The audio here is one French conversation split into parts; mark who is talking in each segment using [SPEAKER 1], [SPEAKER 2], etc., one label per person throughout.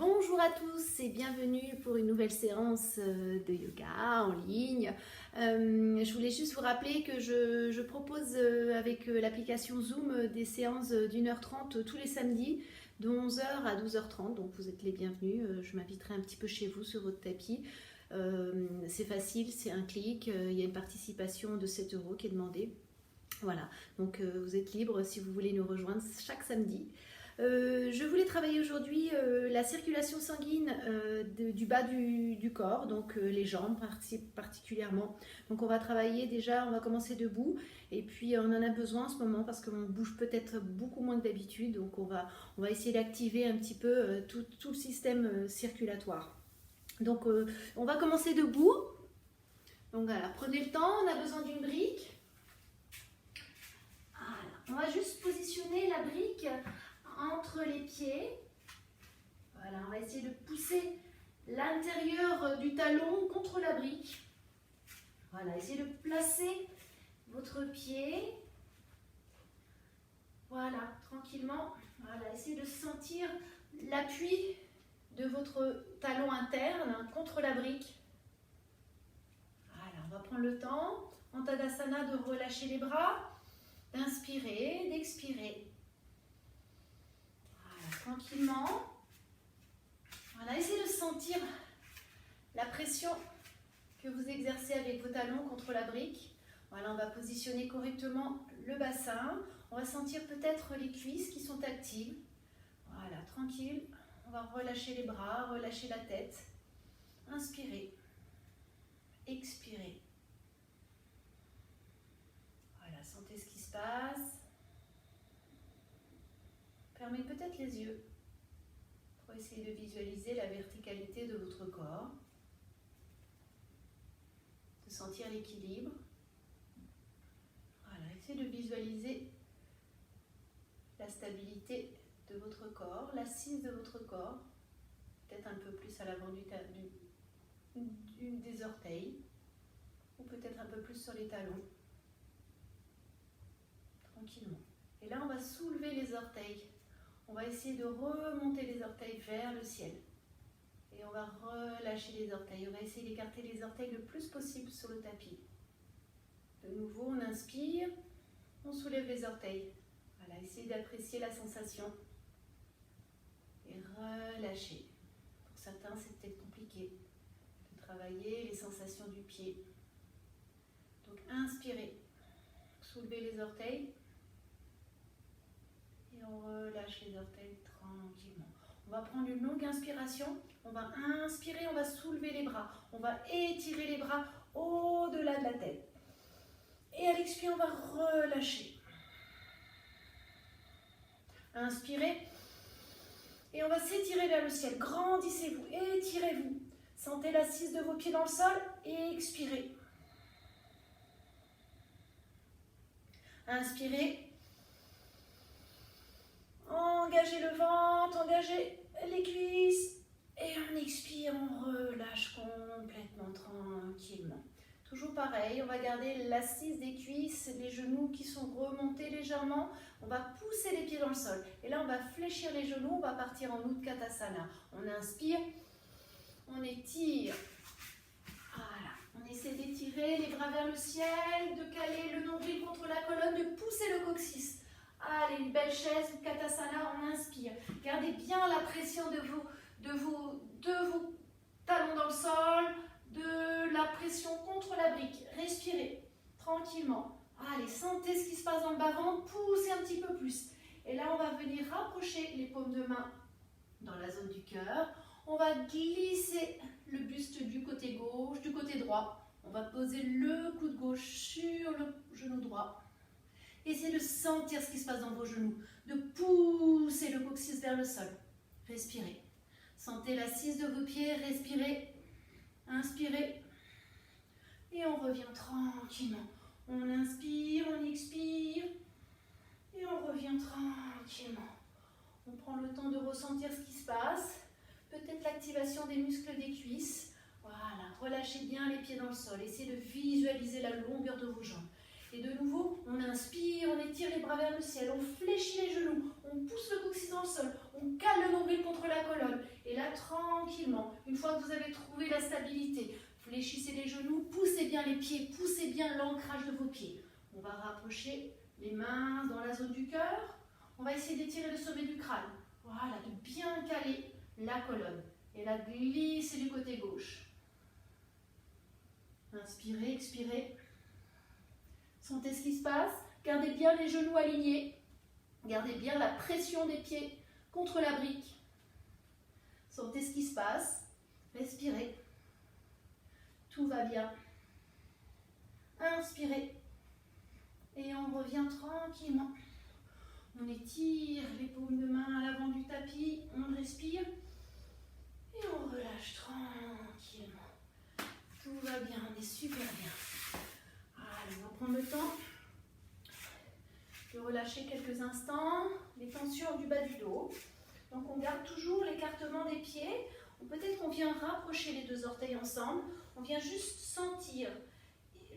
[SPEAKER 1] Bonjour à tous et bienvenue pour une nouvelle séance de yoga en ligne. Je voulais juste vous rappeler que je propose avec l'application Zoom des séances d'1h30 tous les samedis de 11h à 12h30. Donc vous êtes les bienvenus. Je m'inviterai un petit peu chez vous sur votre tapis. C'est facile, c'est un clic. Il y a une participation de 7 € qui est demandée. Voilà, donc vous êtes libre si vous voulez nous rejoindre chaque samedi. Je voulais travailler aujourd'hui la circulation sanguine du bas du corps, donc les jambes particulièrement. Donc on va travailler déjà, on va commencer debout et puis on en a besoin en ce moment parce qu'on bouge peut-être beaucoup moins que d'habitude. Donc on va essayer d'activer un petit peu tout le système circulatoire. Donc on va commencer debout. Donc voilà, prenez le temps, on a besoin d'une brique. Voilà. On va juste positionner la brique entre les pieds. Voilà, on va essayer de pousser l'intérieur du talon contre la brique. Voilà, essayez de placer votre pied. Voilà, tranquillement. Voilà, essayez de sentir l'appui de votre talon interne contre la brique. Voilà, on va prendre le temps en Tadasana de relâcher les bras, d'inspirer, d'expirer. Tranquillement. Voilà, essayez de sentir la pression que vous exercez avec vos talons contre la brique. Voilà, on va positionner correctement le bassin. On va sentir peut-être les cuisses qui sont actives. Voilà, tranquille. On va relâcher les bras, relâcher la tête. Inspirez. Expirez. Voilà, sentez ce qui se passe. Fermez peut-être les yeux pour essayer de visualiser la verticalité de votre corps, de sentir l'équilibre. Voilà, essayez de visualiser la stabilité de votre corps, l'assise de votre corps, peut-être un peu plus à l'avant des orteils, ou peut-être un peu plus sur les talons, tranquillement. Et là, on va soulever les orteils. On va essayer de remonter les orteils vers le ciel. Et on va relâcher les orteils. On va essayer d'écarter les orteils le plus possible sur le tapis. De nouveau, on inspire. On soulève les orteils. Voilà, essayez d'apprécier la sensation. Et relâcher. Pour certains, c'est peut-être compliqué de travailler les sensations du pied. Donc, inspirez. Soulevez les orteils. Et on relâche les orteils tranquillement. On va prendre une longue inspiration. On va inspirer, on va soulever les bras. On va étirer les bras au-delà de la tête. Et à l'expire, on va relâcher. Inspirez. Et on va s'étirer vers le ciel. Grandissez-vous, étirez-vous. Sentez l'assise de vos pieds dans le sol et expirez. Inspirez. Engagez le ventre, engagez les cuisses. Et on expire, on relâche complètement tranquillement. Toujours pareil, on va garder l'assise des cuisses, les genoux qui sont remontés légèrement. On va pousser les pieds dans le sol. Et là, on va fléchir les genoux, on va partir en Utkatasana. On inspire, on étire. Voilà, on essaie d'étirer les bras vers le ciel, de caler le nombril contre la colonne, de pousser le coccyx. Allez, une belle chaise, Utkatasana, on inspire. Gardez bien la pression de vos talons dans le sol, de la pression contre la brique. Respirez tranquillement. Allez, sentez ce qui se passe dans le bas-ventre, poussez un petit peu plus. Et là, on va venir rapprocher les paumes de main dans la zone du cœur. On va glisser le buste du côté gauche, du côté droit. On va poser le coude gauche sur le genou droit. Essayez de sentir ce qui se passe dans vos genoux, de pousser le coccyx vers le sol. Respirez. Sentez l'assise de vos pieds, respirez. Inspirez. Et on revient tranquillement. On inspire, on expire. Et on revient tranquillement. On prend le temps de ressentir ce qui se passe. Peut-être l'activation des muscles des cuisses. Voilà, relâchez bien les pieds dans le sol. Essayez de visualiser la longueur de vos jambes. Et de nouveau, on inspire, on étire les bras vers le ciel, on fléchit les genoux, on pousse le coccyx dans le sol, on cale le nombril contre la colonne. Et là, tranquillement, une fois que vous avez trouvé la stabilité, fléchissez les genoux, poussez bien les pieds, poussez bien l'ancrage de vos pieds. On va rapprocher les mains dans la zone du cœur. On va essayer d'étirer le sommet du crâne. Voilà, de bien caler la colonne. Et la glisser du côté gauche. Inspirez, expirez. Sentez ce qui se passe. Gardez bien les genoux alignés. Gardez bien la pression des pieds contre la brique. Sentez ce qui se passe. Respirez. Tout va bien. Inspirez. Et on revient tranquillement. On étire les paumes de main à l'avant du tapis. On respire. Et on relâche tranquillement. Tout va bien, on est super bien. Allez, on va prendre le temps de relâcher quelques instants les tensions du bas du dos. Donc on garde toujours l'écartement des pieds. Peut-être qu'on vient rapprocher les deux orteils ensemble. On vient juste sentir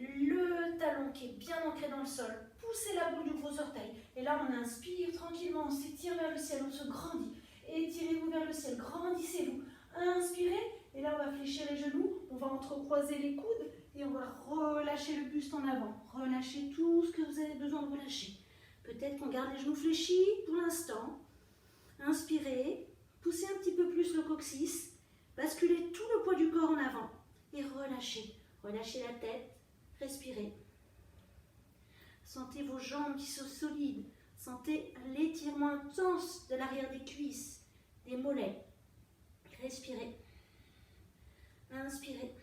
[SPEAKER 1] le talon qui est bien ancré dans le sol. Poussez la boule du gros orteil. Et là, on inspire tranquillement, on s'étire vers le ciel, on se grandit. Étirez-vous vers le ciel, grandissez-vous. Inspirez, et là, on va fléchir les genoux. On va entrecroiser les coudes et on va relâcher le buste en avant. Relâchez tout ce que vous avez besoin de relâcher. Peut-être qu'on garde les genoux fléchis pour l'instant. Inspirez, poussez un petit peu plus le coccyx. Basculez tout le poids du corps en avant et relâchez. Relâchez la tête, respirez. Sentez vos jambes qui sont solides. Sentez l'étirement intense de l'arrière des cuisses, des mollets. Respirez. Inspirez.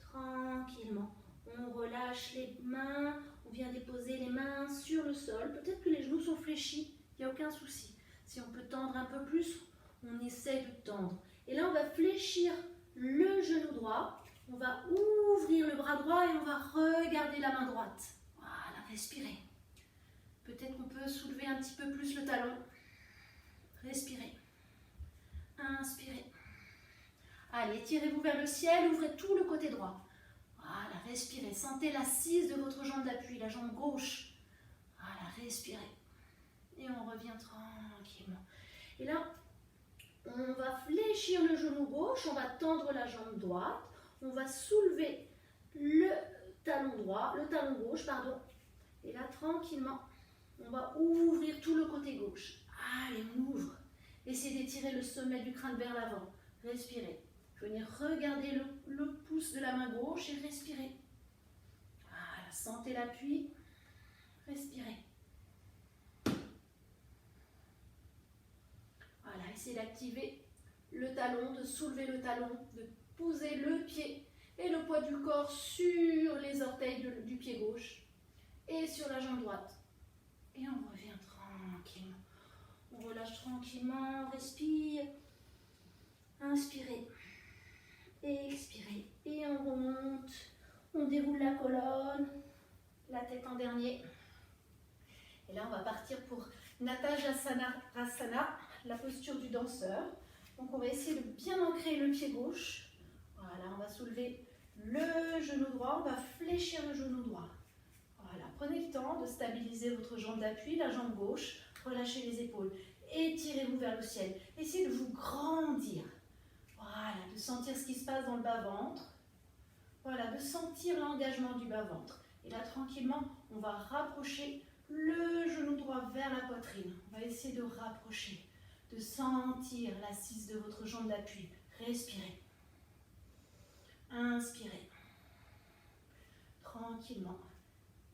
[SPEAKER 1] Tranquillement. On relâche les mains. On vient déposer les mains sur le sol. Peut-être que les genoux sont fléchis. Il n'y a aucun souci. Si on peut tendre un peu plus, on essaie de tendre. Et là, on va fléchir le genou droit. On va ouvrir le bras droit et on va regarder la main droite. Voilà, respirez. Peut-être qu'on peut soulever un petit peu plus le talon. Respirez. Inspirez. Allez, tirez-vous vers le ciel, ouvrez tout le côté droit. Voilà, respirez. Sentez l'assise de votre jambe d'appui, la jambe gauche. Voilà, respirez. Et on revient tranquillement. Et là, on va fléchir le genou gauche, on va tendre la jambe droite, on va soulever le talon gauche, pardon. Et là, tranquillement, on va ouvrir tout le côté gauche. Allez, on ouvre. Essayez d'étirer le sommet du crâne vers l'avant. Respirez. Venez regarder le pouce de la main gauche et respirez. Voilà, sentez l'appui. Respirez. Voilà, essayez d'activer le talon, de soulever le talon, de poser le pied et le poids du corps sur les orteils du pied gauche et sur la jambe droite. Et on revient tranquillement. On relâche tranquillement, on respire. Inspirez. Expirez. Et on remonte. On déroule la colonne. La tête en dernier. Et là, on va partir pour Natajasana, la posture du danseur. Donc, on va essayer de bien ancrer le pied gauche. Voilà, on va soulever le genou droit. On va fléchir le genou droit. Voilà, prenez le temps de stabiliser votre jambe d'appui, la jambe gauche. Relâchez les épaules. Étirez-vous vers le ciel. Essayez de vous grandir. Voilà, de sentir ce qui se passe dans le bas-ventre. Voilà, de sentir l'engagement du bas-ventre. Et là, tranquillement, on va rapprocher le genou droit vers la poitrine. On va essayer de rapprocher, de sentir l'assise de votre jambe d'appui. Respirez. Inspirez. Tranquillement.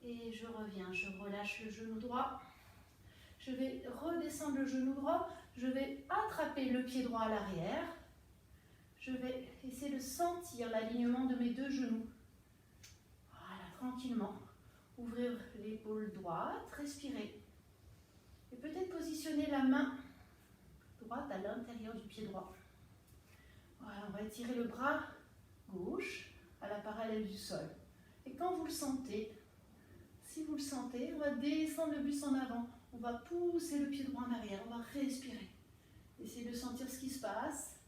[SPEAKER 1] Et je reviens, je relâche le genou droit. Je vais redescendre le genou droit. Je vais attraper le pied droit à l'arrière. Je vais essayer de sentir l'alignement de mes deux genoux. Voilà, tranquillement. Ouvrir l'épaule droite, respirez. Et peut-être positionner la main droite à l'intérieur du pied droit. Voilà, on va étirer le bras gauche à la parallèle du sol. Et quand vous le sentez, si vous le sentez, on va descendre le buste en avant. On va pousser le pied droit en arrière. On va respirer. Essayez de sentir ce qui se passe.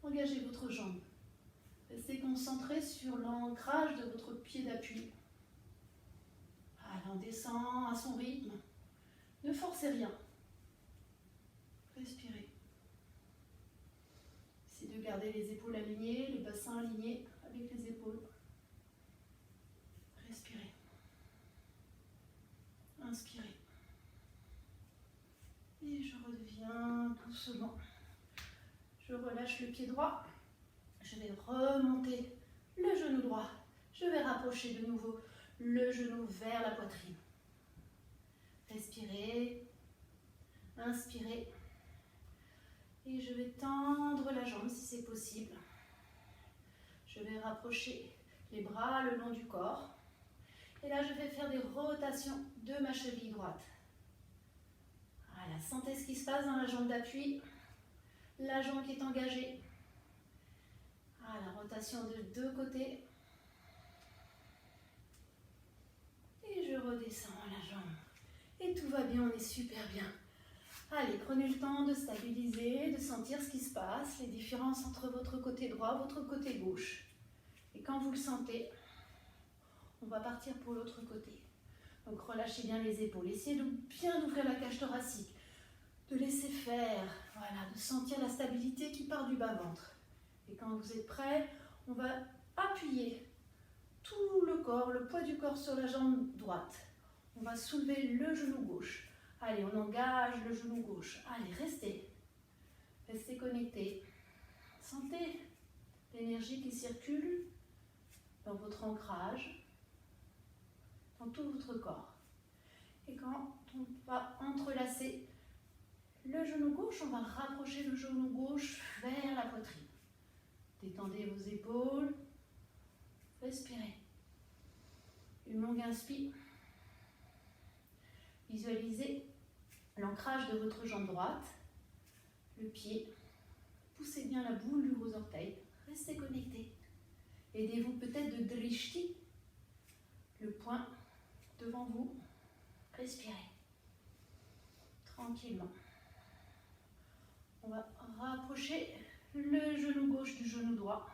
[SPEAKER 1] Engagez votre jambe. Restez concentré sur l'ancrage de votre pied d'appui. Voilà, on descend à son rythme. Ne forcez rien. Respirez. Gardez les épaules alignées, les bassins alignés avec les épaules. Respirez. Inspirez. Et je reviens doucement. Je relâche le pied droit. Je vais remonter le genou droit. Je vais rapprocher de nouveau le genou vers la poitrine. Respirez. Inspirez. Et je vais tendre la jambe si c'est possible. Je vais rapprocher les bras le long du corps. Et là, je vais faire des rotations de ma cheville droite. Voilà, sentez ce qui se passe dans la jambe d'appui. La jambe qui est engagée. Voilà, rotation de deux côtés. Et je redescends la jambe. Et tout va bien, on est super bien. Allez, prenez le temps de stabiliser, de sentir ce qui se passe, les différences entre votre côté droit et votre côté gauche. Et quand vous le sentez, on va partir pour l'autre côté. Donc relâchez bien les épaules. Essayez de bien ouvrir la cage thoracique, de laisser faire, voilà, de sentir la stabilité qui part du bas-ventre. Et quand vous êtes prêts, on va appuyer tout le corps, le poids du corps sur la jambe droite. On va soulever le genou gauche. Allez, on engage le genou gauche. Allez, restez. Restez connectés. Sentez l'énergie qui circule dans votre ancrage, dans tout votre corps. Et quand on va entrelacer le genou gauche, on va rapprocher le genou gauche vers la poitrine. Détendez vos épaules. Respirez. Une longue inspire. Visualisez l'ancrage de votre jambe droite, le pied. Poussez bien la boule de vos orteils. Restez connectés. Aidez-vous peut-être de drishti, le poing devant vous. Respirez. Tranquillement. On va rapprocher le genou gauche du genou droit.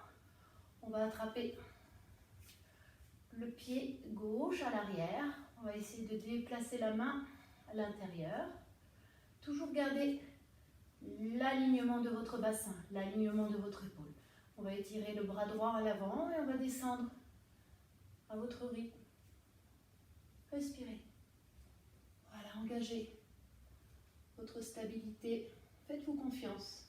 [SPEAKER 1] On va attraper le pied gauche à l'arrière. On va essayer de déplacer la main à l'intérieur. Toujours garder l'alignement de votre bassin, l'alignement de votre épaule. On va étirer le bras droit à l'avant et on va descendre à votre rythme. Respirez. Voilà, engagez votre stabilité. Faites-vous confiance.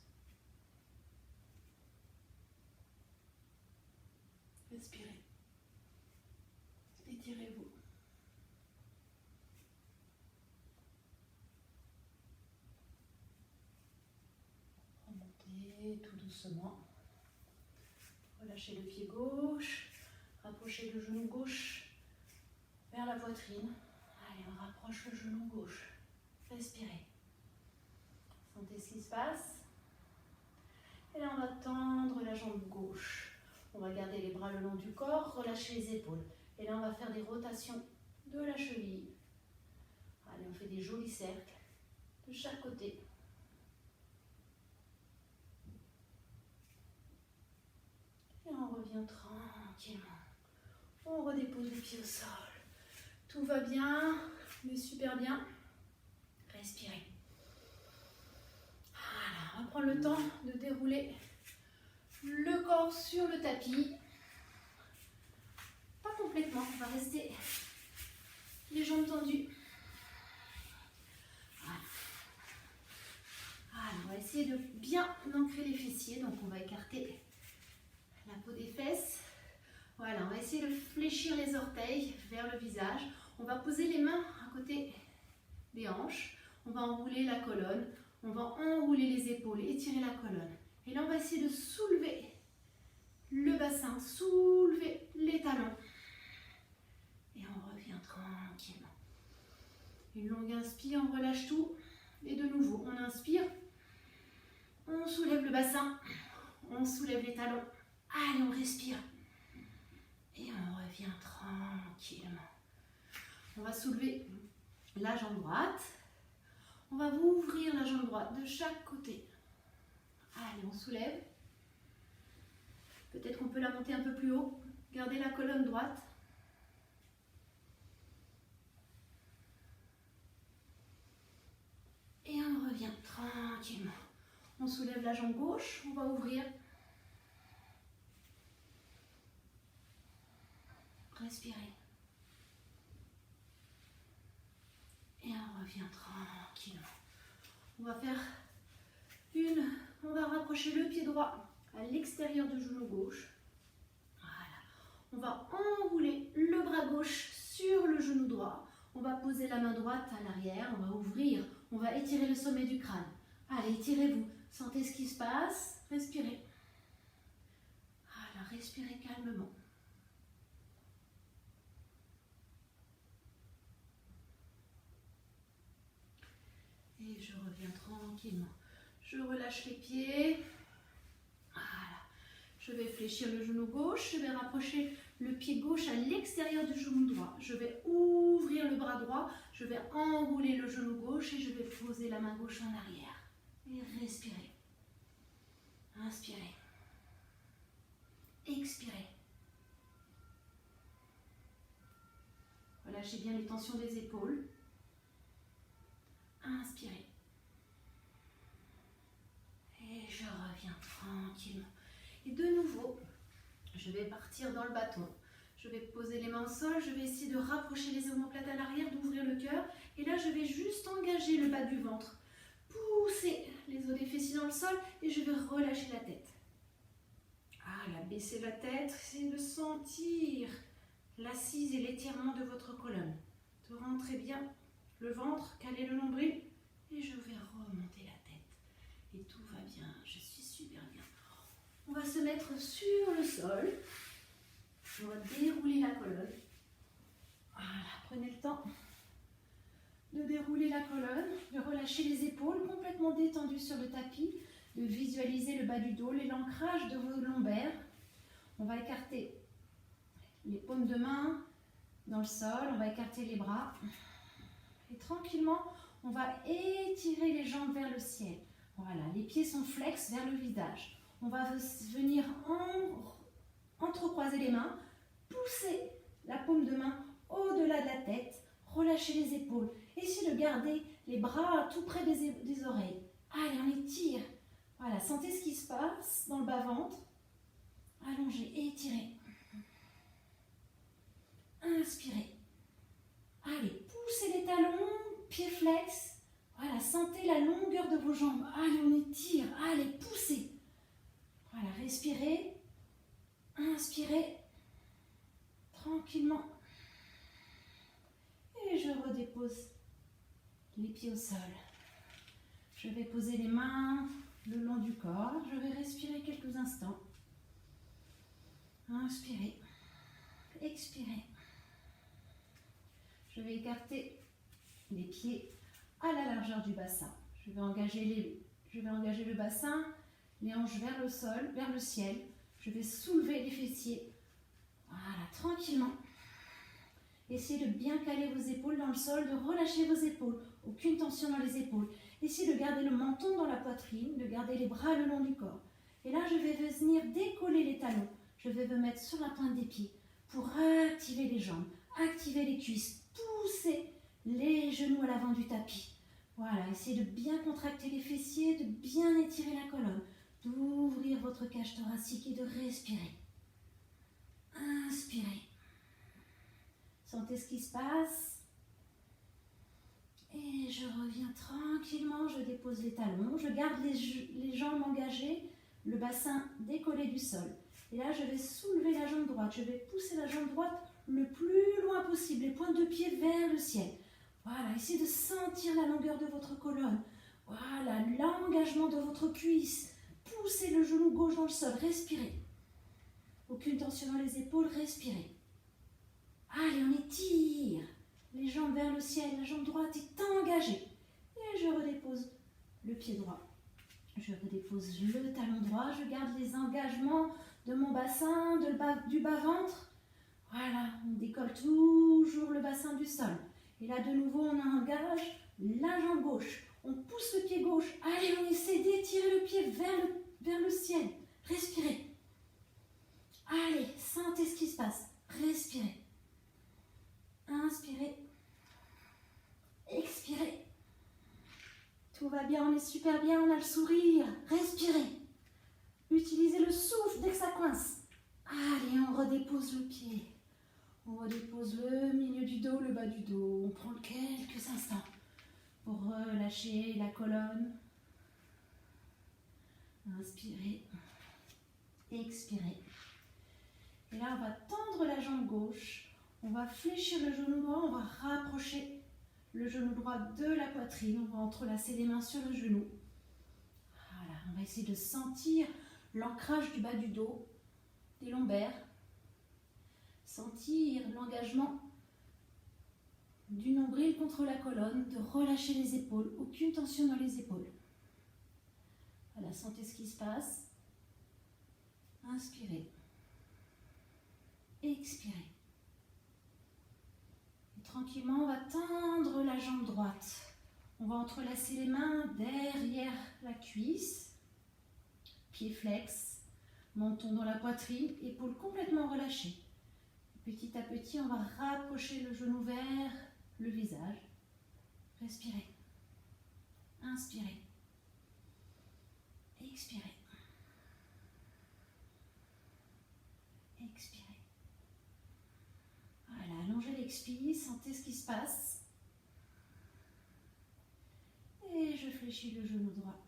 [SPEAKER 1] Respirez. Étirez-vous. Remontez tout doucement. Relâchez le pied gauche. Rapprochez le genou gauche vers la poitrine. Allez, on rapproche le genou gauche. Respirez. Sentez ce qui se passe. Et là, on va tendre la jambe gauche. On va garder les bras le long du corps, relâcher les épaules. Et là, on va faire des rotations de la cheville. Allez, on fait des jolis cercles de chaque côté. Et on revient tranquillement. On redépose les pieds au sol. Tout va bien, mais super bien. Respirez. Voilà, on va prendre le temps de dérouler le corps sur le tapis. Pas complètement, on va rester les jambes tendues. Voilà. Voilà, on va essayer de bien ancrer les fessiers. Donc on va écarter la peau des fesses. Voilà, on va essayer de fléchir les orteils vers le visage. On va poser les mains à côté des hanches. On va enrouler la colonne. On va enrouler les épaules, étirer la colonne. Et là, on va essayer de soulever le bassin, soulever les talons. Et on revient tranquillement. Une longue inspire, on relâche tout. Et de nouveau, on inspire. On soulève le bassin. On soulève les talons. Allez, on respire. Et on revient tranquillement. On va soulever la jambe droite. On va ouvrir la jambe droite de chaque côté. Allez, on soulève. Peut-être qu'on peut la monter un peu plus haut. Gardez la colonne droite. Et on revient tranquillement. On soulève la jambe gauche. On va ouvrir Respirez. Et on revient tranquillement. On va rapprocher le pied droit à l'extérieur du genou gauche. Voilà. On va enrouler le bras gauche sur le genou droit. On va poser la main droite à l'arrière. On va ouvrir. On va étirer le sommet du crâne. Allez, étirez-vous. Sentez ce qui se passe. Respirez. Voilà, respirez calmement. Et je reviens tranquillement. Je relâche les pieds. Voilà. Je vais fléchir le genou gauche. Je vais rapprocher le pied gauche à l'extérieur du genou droit. Je vais ouvrir le bras droit. Je vais enrouler le genou gauche et je vais poser la main gauche en arrière. Et respirez. Inspirez. Expirez. Relâchez bien les tensions des épaules. Inspirez. Et je reviens tranquillement. Et de nouveau, je vais partir dans le bâton. Je vais poser les mains au sol. Je vais essayer de rapprocher les omoplates à l'arrière, d'ouvrir le cœur. Et là, je vais juste engager le bas du ventre. Pousser les os des fessiers dans le sol et je vais relâcher la tête. Voilà, baissez la tête. Essayez de sentir l'assise et l'étirement de votre colonne. De rentrer bien le ventre, caler le nombril et je vais remonter la tête. Et tout va bien, je suis super bien. On va se mettre sur le sol. On va dérouler la colonne. Voilà, prenez le temps de dérouler la colonne, de relâcher les épaules complètement détendues sur le tapis, de visualiser le bas du dos, l'ancrage de vos lombaires. On va écarter les paumes de main dans le sol, on va écarter les bras. Et tranquillement, on va étirer les jambes vers le ciel. Voilà, les pieds sont flex vers le visage. On va venir entrecroiser les mains, pousser la paume de main au-delà de la tête, relâcher les épaules. Essayez de garder les bras tout près des oreilles. Allez, on étire. Voilà, sentez ce qui se passe dans le bas-ventre. Allongez et étirez. Inspirez. Allez, poussez les talons, pieds flex. Voilà, sentez la longueur de vos jambes. Allez, on étire. Allez, poussez. Voilà, respirez. Inspirez. Tranquillement. Et je redépose les pieds au sol. Je vais poser les mains le long du corps. Je vais respirer quelques instants. Inspirez. Expirez. Je vais écarter les pieds à la largeur du bassin. Je vais engager le bassin, les hanches vers le sol, vers le ciel. Je vais soulever les fessiers. Voilà, tranquillement. Essayez de bien caler vos épaules dans le sol, de relâcher vos épaules. Aucune tension dans les épaules. Essayez de garder le menton dans la poitrine, de garder les bras le long du corps. Et là, je vais venir décoller les talons. Je vais me mettre sur la pointe des pieds pour activer les jambes, activer les cuisses, pousser les genoux à l'avant du tapis. Voilà, essayez de bien contracter les fessiers, de bien étirer la colonne, d'ouvrir votre cage thoracique et de respirer. Inspirez. Sentez ce qui se passe. Et je reviens tranquillement, je dépose les talons, je garde les jambes engagées, le bassin décollé du sol. Et là, je vais soulever la jambe droite, je vais pousser la jambe droite le plus loin possible, les pointes de pied vers le ciel. Voilà, essayez de sentir la longueur de votre colonne. Voilà, l'engagement de votre cuisse. Poussez le genou gauche dans le sol, respirez. Aucune tension dans les épaules, respirez. Allez, on étire. Les jambes vers le ciel, la jambe droite est engagée. Et je redépose le pied droit. Je redépose le talon droit, je garde les engagements de mon bassin, du bas-ventre. Voilà, on décolle toujours le bassin du sol. Et là, de nouveau, on engage la jambe gauche. On pousse le pied gauche. Allez, on essaie d'étirer le pied vers le ciel. Respirez. Allez, sentez ce qui se passe. Respirez. Inspirez. Expirez. Tout va bien, on est super bien, on a le sourire. Respirez. Utilisez le souffle dès que ça coince. Allez, on redépose le pied. On redépose le milieu du dos, le bas du dos. On prend quelques instants pour relâcher la colonne. Inspirez, expirez. Et là, on va tendre la jambe gauche. On va fléchir le genou droit. On va rapprocher le genou droit de la poitrine. On va entrelacer les mains sur le genou. Voilà, on va essayer de sentir l'ancrage du bas du dos, des lombaires. Sentir l'engagement du nombril contre la colonne, de relâcher les épaules, aucune tension dans les épaules. Voilà, sentez ce qui se passe. Inspirez. Expirez. Et tranquillement, on va tendre la jambe droite. On va entrelacer les mains derrière la cuisse. Pied flex. Menton dans la poitrine. Épaules complètement relâchées. Petit à petit, on va rapprocher le genou vers le visage. Respirez. Inspirez. Expirez. Expirez. Voilà, allongez l'expire, sentez ce qui se passe. Et je fléchis le genou droit.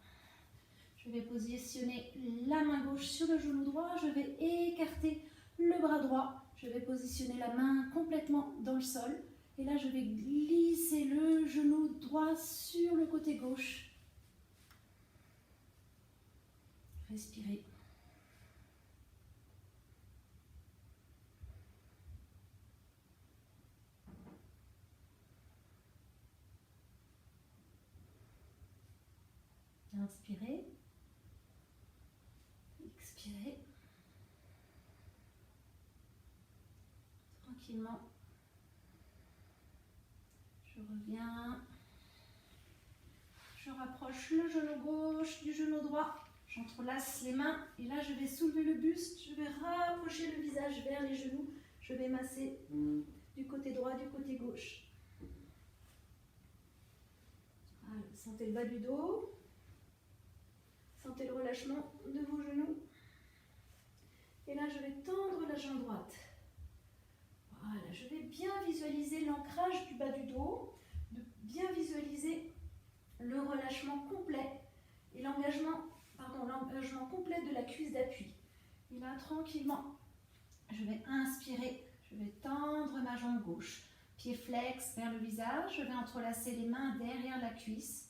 [SPEAKER 1] Je vais positionner la main gauche sur le genou droit. Je vais écarter le bras droit. Je vais positionner la main complètement dans le sol. Et là, je vais glisser le genou droit sur le côté gauche. Respirez. Inspirez. Expirez. Tranquillement. Je reviens. Je rapproche le genou gauche du genou droit. J'entrelace les mains et là je vais soulever le buste. Je vais rapprocher le visage vers les genoux. Je vais masser du côté droit, du côté gauche. Voilà, sentez le bas du dos. Sentez le relâchement de vos genoux. Et là, je vais tendre la jambe droite. Voilà, je vais bien visualiser l'ancrage du bas du dos, de bien visualiser le relâchement complet et l'engagement complet de la cuisse d'appui. Et là, tranquillement, je vais inspirer, je vais tendre ma jambe gauche. Pied flex vers le visage, je vais entrelacer les mains derrière la cuisse.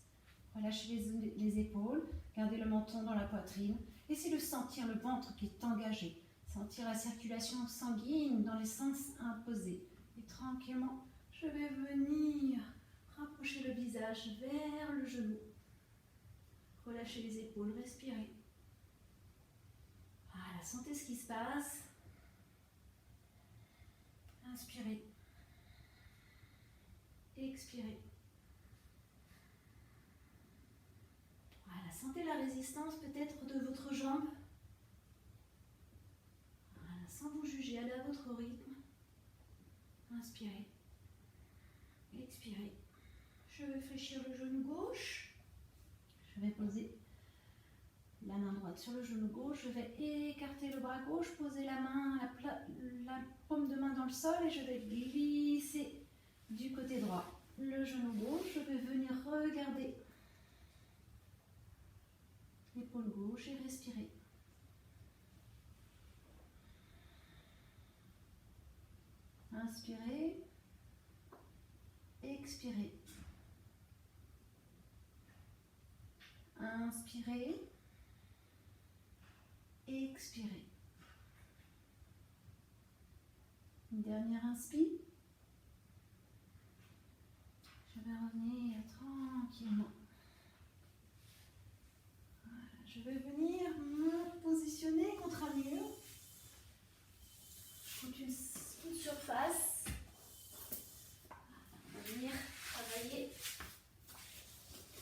[SPEAKER 1] Relâchez les épaules, gardez le menton dans la poitrine. Essayez de sentir le ventre qui est engagé. Sentir la circulation sanguine dans les sens imposés. Et tranquillement, je vais venir rapprocher le visage vers le genou. Relâchez les épaules, respirez. Voilà, sentez ce qui se passe. Inspirez. Expirez. Voilà, sentez la résistance peut-être de votre jambe. Voilà, sans vous juger, allez à votre rythme. Inspirez. Expirez. Je vais fléchir le genou gauche. Je vais poser la main droite sur le genou gauche. Je vais écarter le bras gauche, poser la main, la paume de main dans le sol et je vais glisser du côté droit. Le genou gauche, je vais venir regarder l'épaule gauche et respirer. Inspirez, expirez. Inspirez, expirez. Une dernière inspire. Je vais revenir tranquillement. Voilà, je vais venir me positionner contre un mur, contre une surface. On va venir travailler.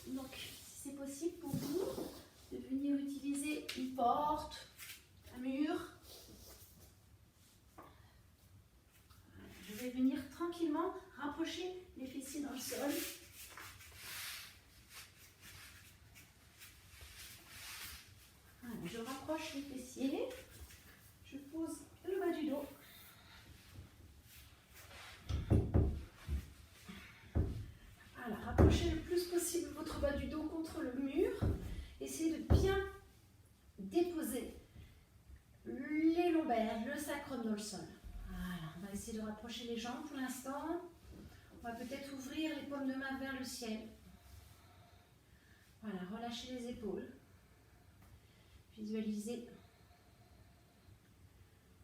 [SPEAKER 1] Donc, si c'est possible pour vous, de venir utiliser une porte, un mur. Je vais venir tranquillement rapprocher les fessiers dans le sol. Voilà, je rapproche les fessiers. Je pose le bas du dos. votre bas du dos contre le mur. Essayez de bien déposer les lombaires, le sacrum dans le sol. Voilà, on va essayer de rapprocher les jambes pour l'instant. On va peut-être ouvrir les paumes de main vers le ciel. Voilà, relâchez les épaules. Visualisez.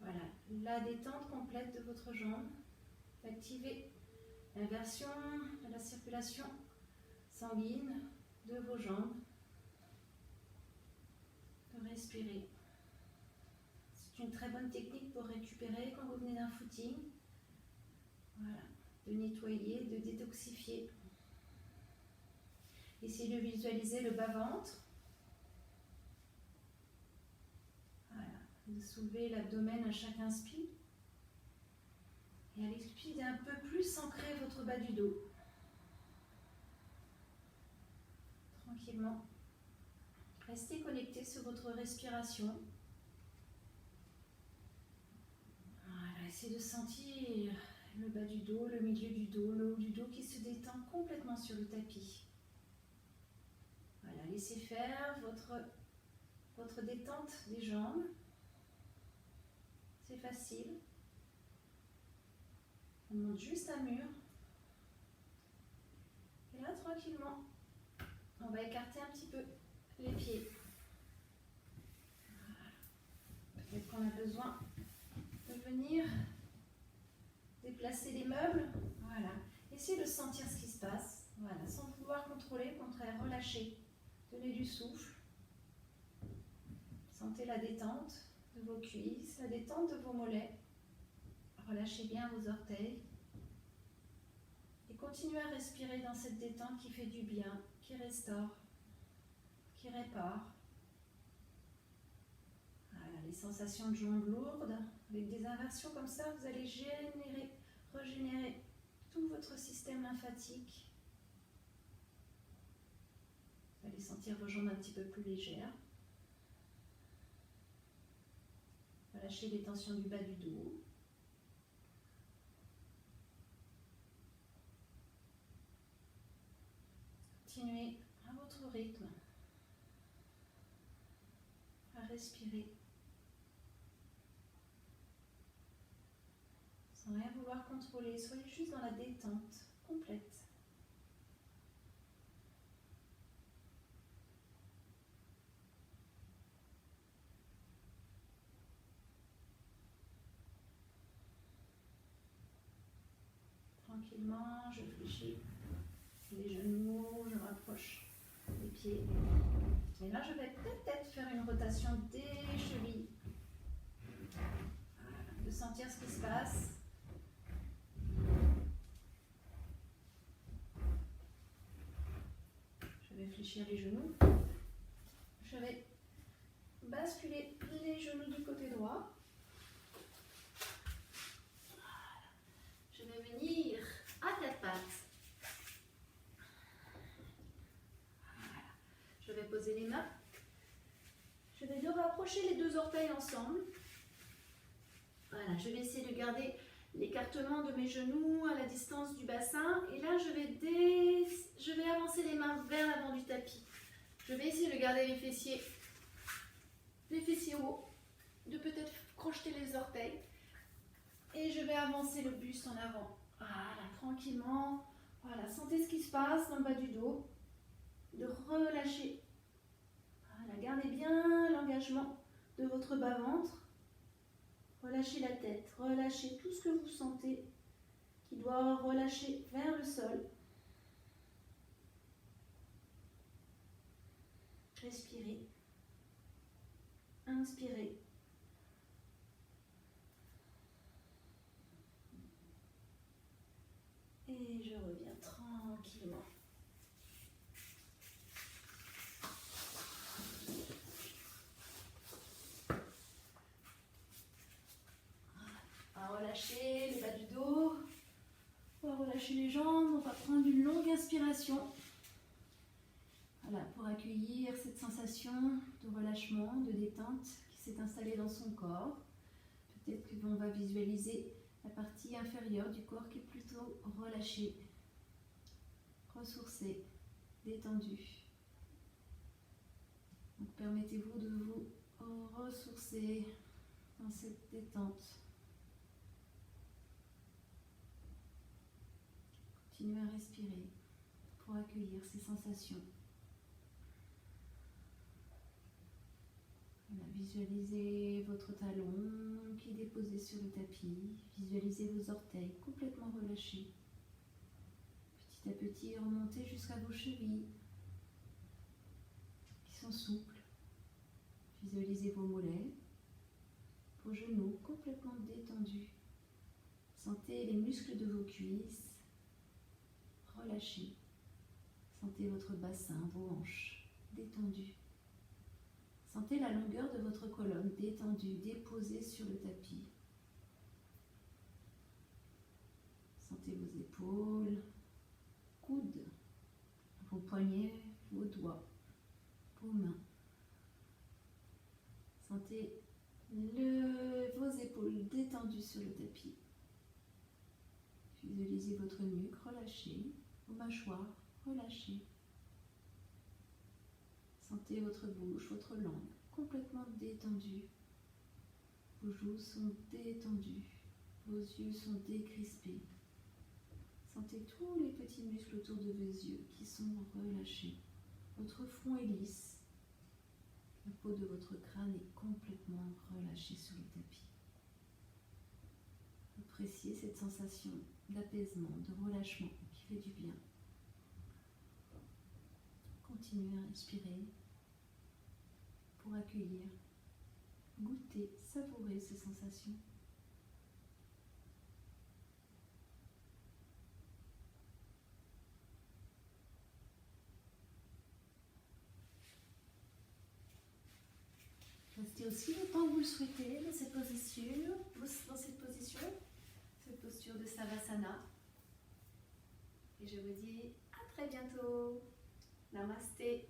[SPEAKER 1] Voilà, la détente complète de votre jambe. Activez l'inversion de la circulation sanguine de vos jambes. De respirer. C'est une très bonne technique pour récupérer quand vous venez d'un footing. Voilà, de nettoyer, de détoxifier. Essayez de visualiser le bas-ventre. Voilà, de soulever l'abdomen à chaque inspire. Et à l'expire, d'un peu plus ancrer votre bas du dos. Tranquillement. Restez connecté sur votre respiration. Voilà, essayez de sentir le bas du dos, le milieu du dos, le haut du dos qui se détend complètement sur le tapis. Voilà, laissez faire votre détente des jambes. C'est facile. On monte juste à mur. Et là, tranquillement, on va écarter un petit peu les pieds. Voilà. Peut-être qu'on a besoin de venir déplacer les meubles. Voilà. Essayez de sentir ce qui se passe. Voilà. Sans vouloir contrôler, au contraire, relâchez. Tenez du souffle. Sentez la détente de vos cuisses, la détente de vos mollets. Relâchez bien vos orteils. Et continuez à respirer dans cette détente qui fait du bien, qui restaure, qui répare. Voilà, les sensations de jambes lourdes, avec des inversions comme ça, vous allez régénérer tout votre système lymphatique. Vous allez sentir vos jambes un petit peu plus légères. Relâchez les tensions du bas du dos. Continuez à votre rythme à respirer sans rien vouloir contrôler. Soyez juste dans la détente complète. Tranquillement, je fléchis les genoux, je rapproche les pieds. Et là, je vais peut-être faire une rotation des chevilles. Voilà, de sentir ce qui se passe. Je vais fléchir les genoux. Je vais basculer les genoux du côté droit. Je vais venir à quatre pattes. Voilà. Je vais poser les mains. Je vais rapprocher les deux orteils ensemble. Voilà, je vais essayer de garder l'écartement de mes genoux à la distance du bassin. Et là, je vais avancer les mains vers l'avant du tapis. Je vais essayer de garder les fessiers hauts, de peut-être crocheter les orteils. Et je vais avancer le buste en avant. Voilà, tranquillement. Voilà, sentez ce qui se passe dans le bas du dos. De relâcher. Voilà, gardez bien l'engagement de votre bas-ventre. Relâchez la tête, relâchez tout ce que vous sentez qui doit relâcher vers le sol. Respirez. Inspirez. Et je reviens tranquillement. On va relâcher le bas du dos. On va relâcher les jambes. On va prendre une longue inspiration. Voilà, pour accueillir cette sensation de relâchement, de détente qui s'est installée dans son corps. Peut-être qu'on va visualiser la partie inférieure du corps qui est plutôt relâchée, ressourcée. détendu. Donc permettez-vous de vous ressourcer dans cette détente. Continuez à respirer pour accueillir ces sensations. Voilà, visualisez votre talon qui est déposé sur le tapis. Visualisez vos orteils complètement relâchés. Petit à petit, remontez jusqu'à vos chevilles qui sont souples. Visualisez vos mollets, vos genoux complètement détendus. Sentez les muscles de vos cuisses relâchés. Sentez votre bassin, vos hanches détendues. Sentez la longueur de votre colonne détendue, déposée sur le tapis. Sentez vos épaules, coudes, vos poignets, vos doigts, vos mains. Sentez vos épaules détendues sur le tapis. Visualisez votre nuque relâchée, vos mâchoires relâchées. Sentez votre bouche, votre langue complètement détendue. Vos joues sont détendues, vos yeux sont décrispés. Sentez tous les petits muscles autour de vos yeux qui sont relâchés. Votre front est lisse. La peau de votre crâne est complètement relâchée sur le tapis. Appréciez cette sensation d'apaisement, de relâchement qui fait du bien. Continuez à respirer pour accueillir, goûter, savourer ces sensations. Restez aussi longtemps que vous le souhaitez dans cette posture de Savasana. Et je vous dis à très bientôt. Namasté.